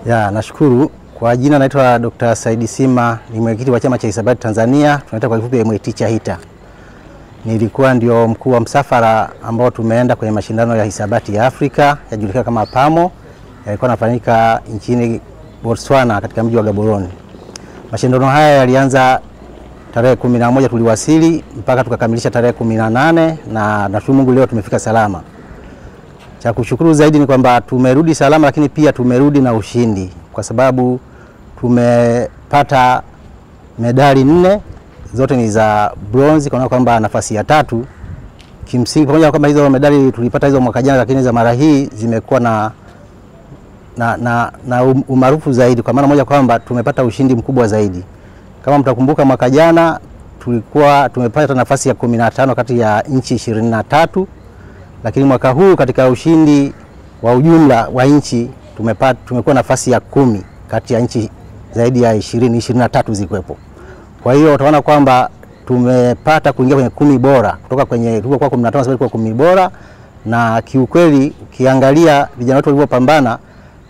Ya, nashukuru. Kwa jina naitwa Dr. Said Sima, ni mwenyekiti wa chama cha hisabati Tanzania, tunaita kwa kifupi MIT CHAHITA. Nilikuwa ndio mkuu wa msafara ambao tumeenda kwenye mashindano ya hisabati ya Afrika, yajulikana kama PAMO, yalikuwa yanafanyika nchini Botswana katika mji wa Gaborone. Mashindano haya yalianza tarehe 11 tuliwasili mpaka tukakamilisha tarehe 18 na nashukuru Mungu leo tumefika salama. Cha kushukuru zaidi ni kwamba tumerudi salama, lakini pia tumerudi na ushindi kwa sababu tumepata medali 4, zote ni za bronze, kwa kwamba nafasi ya 3 kimsingi, pamoja na kwamba hizo medali tulipata hizo mwaka jana, lakini za mara hii zimekuwa na umaarufu zaidi, kwa maana moja kwamba tumepata ushindi mkubwa zaidi. Kama mtakumbuka mwaka jana tulikuwa tumepata nafasi ya 15 kati ya nchi 23, lakini mwaka huu katika ushindi wa ujumla wa nchi tumekuwa nafasi ya 10 kati ya nchi zaidi ya 23 zikwepo. Kwa hiyo utaona kwamba tumepata kuingia kwenye 10 bora kutoka kwenye tulikuwa 15 sasa kwa 10 bora, na kiukweli ukiangalia vijana wetu walivyopambana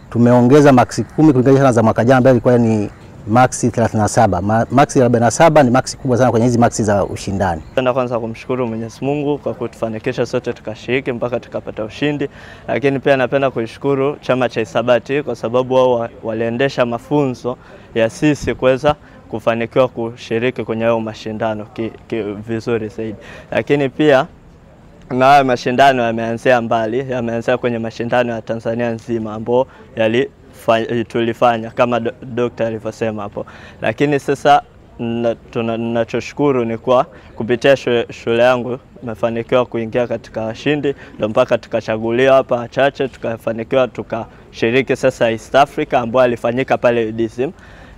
tumeongeza max 10 kulinganisha na za mwaka jana ambayo ilikuwa ni max 37. Max 47 ni max kubwa sana kwenye hizi max za ushindani. Napenda kwanza kumshukuru Mwenyezi Mungu kwa kutufanikisha sote tukashiriki mpaka tukapata ushindi, lakini pia napenda kuishukuru chama cha hisabati kwa sababu wao waliendesha mafunzo ya sisi kuweza kufanikiwa kushiriki kwenye hayo mashindano vizuri zaidi. Lakini pia na mashindano yameanzia mbali, yameanzia kwenye mashindano ya Tanzania nzima ambao tulifanya kama daktari alivyosema hapo. Lakini sasa ninachoshukuru ni kwa kupitia shule yangu nimefanikiwa kuingia katika washindi, ndio mpaka tukachaguliwa hapa wachache tukafanikiwa tukashiriki sasa East Africa ambao alifanyika pale UDSM,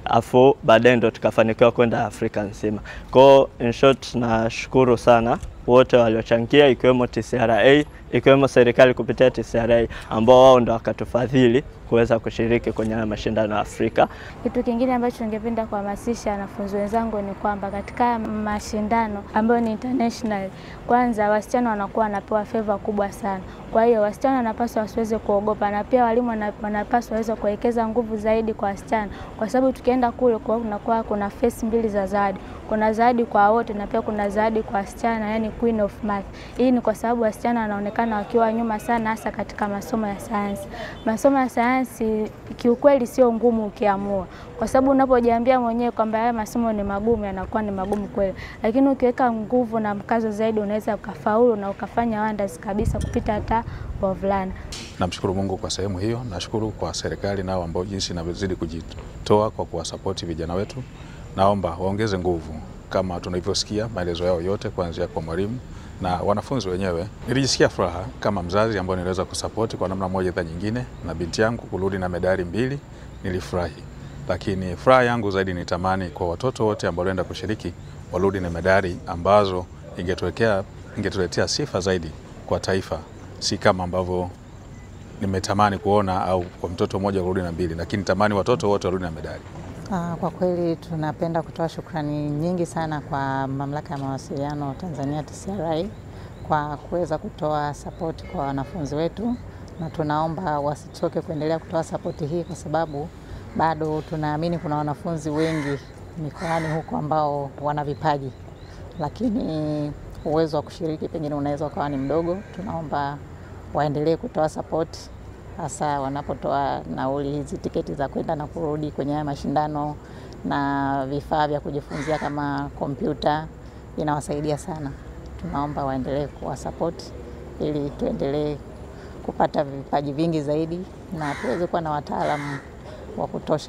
afu baadaye ndo tukafanikiwa kwenda Afrika nzima. Kwa in short nashukuru sana wote waliochangia, ikiwemo TCRA, ikiwemo serikali kupitia TCRA ambao wao ndo wakatufadhili kuweza kushiriki kwenye mashindano ya Afrika. Kitu kingine ambacho ningependa kuhamasisha wanafunzi wenzangu ni kwamba katika mashindano ambayo ni international, kwanza wasichana wanakuwa wanapewa favor kubwa sana. Kwa hiyo wasichana wanapaswa wasiweze kuogopa, na pia walimu wanapaswa waweze kuwekeza nguvu zaidi kwa wasichana, kwa sababu tukienda kule kuna face mbili za zawadi. Kuna zawadi kwa wote na pia kuna zawadi kwa wasichana, yani Queen of Math. Hii ni kwa sababu wasichana wanaonekana wakiwa nyuma sana, hasa katika masomo ya sayansi. Masomo ya sayansi kiukweli sio ngumu ukiamua, kwa sababu unapojiambia mwenyewe kwamba haya masomo ni magumu, yanakuwa ni magumu kweli, lakini ukiweka nguvu na mkazo zaidi unaweza ukafaulu na ukafanya wonders kabisa kupita hata wavulana. Namshukuru Mungu kwa sehemu hiyo. Nashukuru kwa serikali nao ambao jinsi inazidi kujitoa kwa kuwasapoti vijana wetu. Naomba waongeze nguvu kama tunavyosikia maelezo yao yote kuanzia kwa mwalimu na wanafunzi wenyewe. Nilijisikia furaha kama mzazi ambao niliweza kusapoti kwa namna moja au nyingine, na binti yangu kurudi na medali 2 nilifurahi. Lakini furaha yangu zaidi nitamani kwa watoto wote ambao wanaenda kushiriki warudi na medali ambazo ingetuletea sifa zaidi kwa taifa, si kama ambavyo nimetamani kuona au kwa mtoto mmoja kurudi na 2, lakini tamani watoto wote warudi na medali. Kwa kweli tunapenda kutoa shukrani nyingi sana kwa Mamlaka ya Mawasiliano Tanzania TCRA kwa kuweza kutoa support kwa wanafunzi wetu, na tunaomba wasichoke kuendelea kutoa support hii, kwa sababu bado tunaamini kuna wanafunzi wengi mikoani huko ambao wana vipaji, lakini uwezo wa kushiriki pengine unaweza kuwa ni mdogo. Tunaomba waendelee kutoa support, hasa wanapotoa nauli hizi tiketi za kwenda na kurudi kwenye haya mashindano, na vifaa vya kujifunzia kama kompyuta, inawasaidia sana. Tunaomba waendelee kuwa support ili tuendelee kupata vipaji vingi zaidi na tuweze kuwa na wataalamu wa kutosha.